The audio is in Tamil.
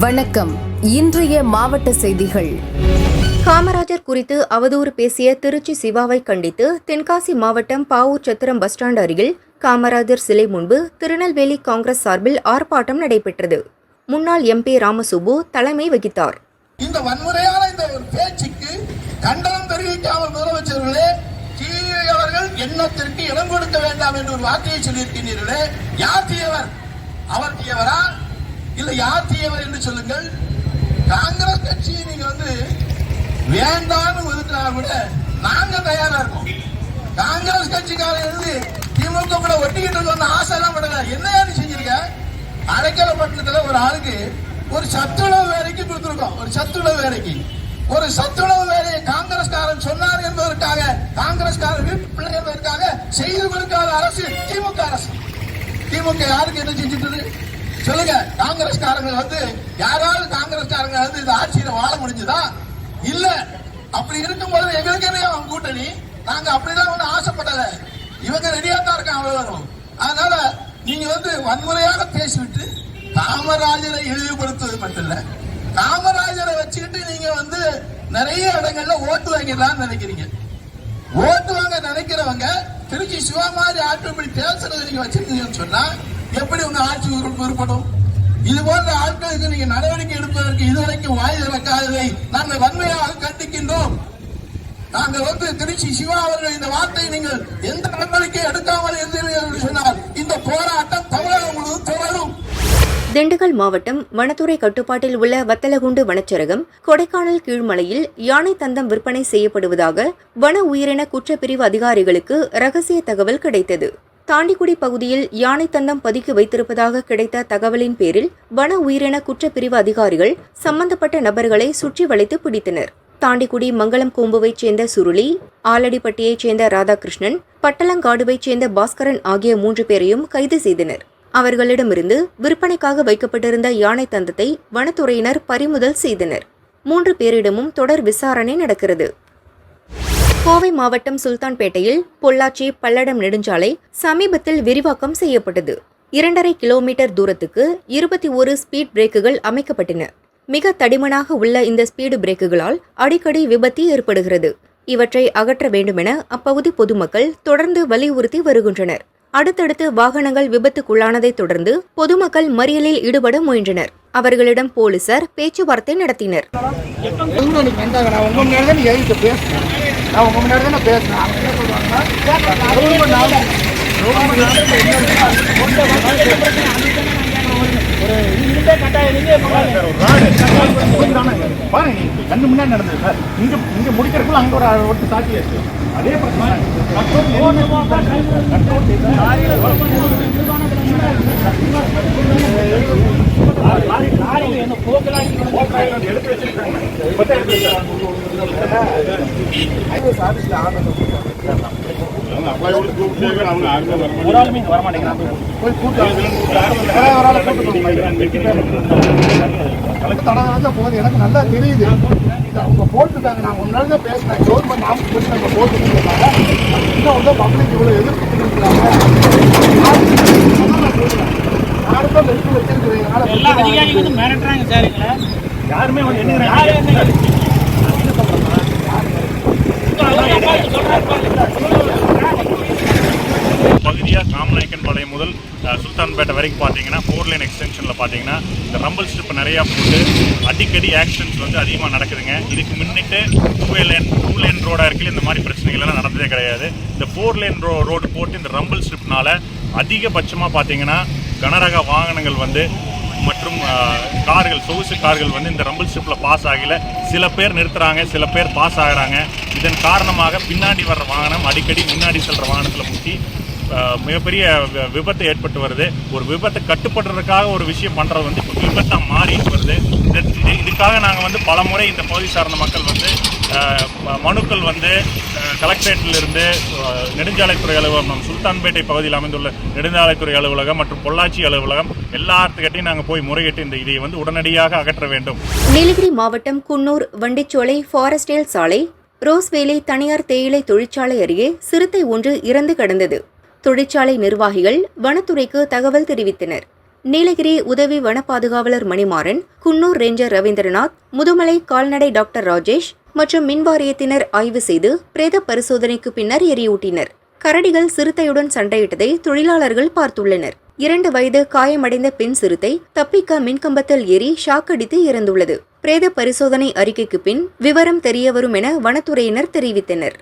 வணக்கம். இன்றைய மாவட்ட செய்திகள். காமராஜர் குறித்து அவதூறு பேசிய திருச்சி சிவாவை கண்டித்து தென்காசி மாவட்டம் பாவூர் சத்திரம் பஸ் ஸ்டாண்ட் அருகில் காமராஜர் சிலை முன்பு திருநெல்வேலி காங்கிரஸ் சார்பில் ஆர்ப்பாட்டம் நடைபெற்றது. முன்னாள் MP ராமசுப்பு தலைமை வகித்தார். இந்த வன்முறையான இந்த ஒரு பேச்சுக்கு கண்டனம் தெரிவிக்காமல் முதலமைச்சர்களே, அவர்கள் எண்ணத்திற்கு இடம் கொடுக்க வேண்டாம் என்று ஒரு வார்த்தையை சொல்லியிருக்கிறீர்களே, யார் தீயவர்? அவர் தீயவரா இல்ல யார் தீயவர் என்று சொல்லுங்கள். காங்கிரஸ் கட்சியை நீங்க வேண்டாம்னு ஒதுக்கினா கூட நாங்க தயாரா இருக்கோம். காங்கிரஸ் கட்சிக்காரர் திமுக கூட ஒட்டிக்கிட்டு இருக்க ஆசை எல்லாம் படல. என்ன செஞ்சிருக்க? அடைக்கலப்பட்டினத்துல ஒரு ஆளுக்கு ஒரு சத்துணவு வேலைக்கு கொடுத்திருக்கோம். ஒரு சத்துணவு வேலையை காங்கிரஸ்காரன் சொன்னார் என்பதற்காக, காங்கிரஸ்காரர் வீட்டு பிள்ளை என்பதற்காக செய்து கொடுக்காத அரசு திமுக அரசு. திமுக யாருக்கு என்ன செஞ்சுட்டு சொல்லுங்க? காங்கிரஸ்காரங்க யாராவது காங்கிரஸ்காரங்க இந்த ஆட்சியில வாழ முடிஞ்சுதா? இல்ல. அப்படி இருக்கும்போது எங்களுக்கு என்ன அவங்க கூட்டணி? நாங்க அப்படிதான் ஆசைப்படல. இவங்க ரெடியா தான் இருக்காங்க வரும். அதனால நீங்க வன்முறையாக பேசிவிட்டு காமராஜரை இழிவுபடுத்துவது மட்டும் இல்ல, காமராஜரை வச்சுக்கிட்டு நீங்க நிறைய இடங்கள்ல ஓட்டு வாங்கிடலாம்னு நினைக்கிறீங்க. ஓட்டு வாங்க நினைக்கிறவங்க திருச்சி சிவா மாதிரி ஆட்கள் பேசுறதை நீங்க வச்சிருக்கீங்கன்னு சொன்னா எப்படி உங்க ஆட்சி உருப்படும்? இது போன்ற ஆட்களுக்கு நீங்க நடவடிக்கை எடுப்பதற்கு இதுவரைக்கும் வாய் திறக்காததை நாங்கள் வன்மையாக கண்டிக்கின்றோம். நாங்கள் திருச்சி சிவா அவர்கள் இந்த வார்த்தையை நீங்கள் எந்த நடவடிக்கை எடுக்காமல் இருந்தீர்கள் என்று சொன்னால் இந்த போராட்டம் தமிழகம் முழுவதும் தொடரும். திண்டுக்கல் மாவட்டம் வனத்துறை கட்டுப்பாட்டில் உள்ள வத்தலகுண்டு வனச்சரகம் கொடைக்கானல் கீழ்மலையில் யானை தந்தம் விற்பனை செய்யப்படுவதாக வன உயிரின குற்றப்பிரிவு அதிகாரிகளுக்கு ரகசிய தகவல் கிடைத்தது. தாண்டிக்குடி பகுதியில் யானை தந்தம் பதுக்கி வைத்திருப்பதாக கிடைத்த தகவலின் பேரில் வன உயிரின குற்றப்பிரிவு அதிகாரிகள் சம்பந்தப்பட்ட நபர்களை சுற்றி வளைத்து பிடித்தனர். தாண்டிக்குடி மங்களம் கோம்புவைச் சேர்ந்த சுருளி, ஆலடிப்பட்டியைச் சேர்ந்த ராதாகிருஷ்ணன், பட்டலங்காடுவைச் சேர்ந்த பாஸ்கரன் ஆகிய 3 பேரையும் கைது செய்தனர். அவர்களிடமிருந்து விற்பனைக்காக வைக்கப்பட்டிருந்த யானை தந்தத்தை வனத்துறையினர் பறிமுதல் செய்தனர். 3 பேரிடமும் தொடர் விசாரணை நடக்கிறது. கோவை மாவட்டம் சுல்தான்பேட்டையில் பொள்ளாச்சி பல்லடம் நெடுஞ்சாலை சமீபத்தில் விரிவாக்கம் செய்யப்பட்டது. 2.5 கிலோமீட்டர் தூரத்துக்கு 21 ஸ்பீட் பிரேக்குகள் அமைக்கப்பட்டன. மிக தடிமனாக உள்ள இந்த ஸ்பீடு பிரேக்குகளால் அடிக்கடி விபத்து ஏற்படுகிறது. இவற்றை அகற்ற வேண்டுமென அப்பகுதி பொதுமக்கள் தொடர்ந்து வலியுறுத்தி வருகின்றனர். அடுத்தடுத்து வாகனங்கள் விபத்துக்குள்ளானதை தொடர்ந்து பொதுமக்கள் மறியலில் ஈடுபட முயன்றனர். அவர்களிடம் போலீசார் பேச்சுவார்த்தை நடத்தினர். கண்ணு முன்னாடி நடந்தது சார். இங்க முடிக்கிறதுக்குள்ள அங்க ஒரு சாட்சி இருக்கு. அதே எடுத்து வச்சிருக்காங்க. எனக்கு நல்லா தெரியுது. அவங்க போட்டுட்டாங்க. நான் முன்னாடி தான் பேசினேன். கவர்மெண்ட் ஆஃபீஸ் நம்ம போட்டுருக்காங்க. இன்னும் பப்ளிக் இவ்வளவு எதிர்ப்பு இருக்கிறாங்க. யாருக்கும் எடுத்து வச்சிருக்கிறீங்க. மிரட்டுறாங்க சார். யாருமே பகுதியாக காமநாயக்கன்பாளையம் முதல் சுல்தான்பேட்டை வரைக்கும் பார்த்தீங்கன்னா 4 லேன் எக்ஸ்டென்ஷனில் பார்த்தீங்கன்னா இந்த ரம்பிள் ஸ்ட்ரிப் நிறையா போட்டு அடிக்கடி ஆக்சிடென்ட்ஸ் அதிகமாக நடக்குதுங்க. இதுக்கு முன்னிட்டு 2 லேன் ரோடாக இருக்கல இந்த மாதிரி பிரச்சனைகள்லாம் நடந்ததே கிடையாது. இந்த 4 லேன் ரோடு போட்டு இந்த ரம்பிள் ஸ்ட்ரிப்னால அதிகபட்சமாக பார்த்தீங்கன்னா கனரக வாகனங்கள் மற்றும் கார்கள், சொகுசு கார்கள் இந்த ரம்பிள் ஸ்ட்ரிப்பில் பாஸ் ஆகல. சில பேர் நிறுத்துறாங்க, சில பேர் பாஸ் ஆகிறாங்க. இதன் காரணமாக பின்னாடி வர்ற வாகனம் அடிக்கடி முன்னாடி செல்கிற வாகனத்தில் முட்டி மிகப்பெரிய விபத்து ஏற்பட்டு வருது. ஒரு விபத்தை கட்டுப்படுறதுக்காக ஒரு விஷயம் பண்ணுறது இப்போ விபத்தாக மாறி வருது. இதுக்காக நாங்கள் பல முறை இந்த பகுதி சார்ந்த மக்கள் மனுக்கள் கலெக்டரேட்டிலிருந்து நெடுஞ்சாலைத்துறை அலுவலகம், சுல்தான்பேட்டை பகுதியில் அமைந்துள்ள நெடுஞ்சாலைத்துறை அலுவலகம் மற்றும் பொள்ளாச்சி அலுவலகம் எல்லாத்துக்கிட்டையும் நாங்கள் போய் முறையிட்டு இதை உடனடியாக அகற்ற வேண்டும். நீலகிரி மாவட்டம் குன்னூர் வண்டிச்சோலை ஃபாரஸ்டேல் சாலை ரோஸ்வேலி தனியார் தேயிலை தொழிற்சாலை அருகே சிறுத்தை ஒன்று இறந்து கிடந்தது. தொழிற்சாலை நிர்வாகிகள் வனத்துறைக்கு தகவல் தெரிவித்தனர். நீலகிரி உதவி வன பாதுகாவலர் மணிமாறன், குன்னூர் ரேஞ்சர் ரவீந்திரநாத், முதுமலை கால்நடை டாக்டர் ராஜேஷ் மற்றும் மின்வாரியத்தினர் ஆய்வு செய்து பிரேத பரிசோதனைக்கு பின்னர் எரியூட்டினர். கரடிகள் சிறுத்தையுடன் சண்டையிட்டதை தொழிலாளர்கள் பார்த்துள்ளனர். 2 வயது காயமடைந்த பெண் சிறுத்தை தப்பிக்க மின்கம்பத்தில் ஏறி ஷாக்கடித்து இறந்துள்ளது. பிரேத பரிசோதனை அறிக்கைக்கு பின் விவரம் தெரியவரும் என வனத்துறையினர் தெரிவித்தனர்.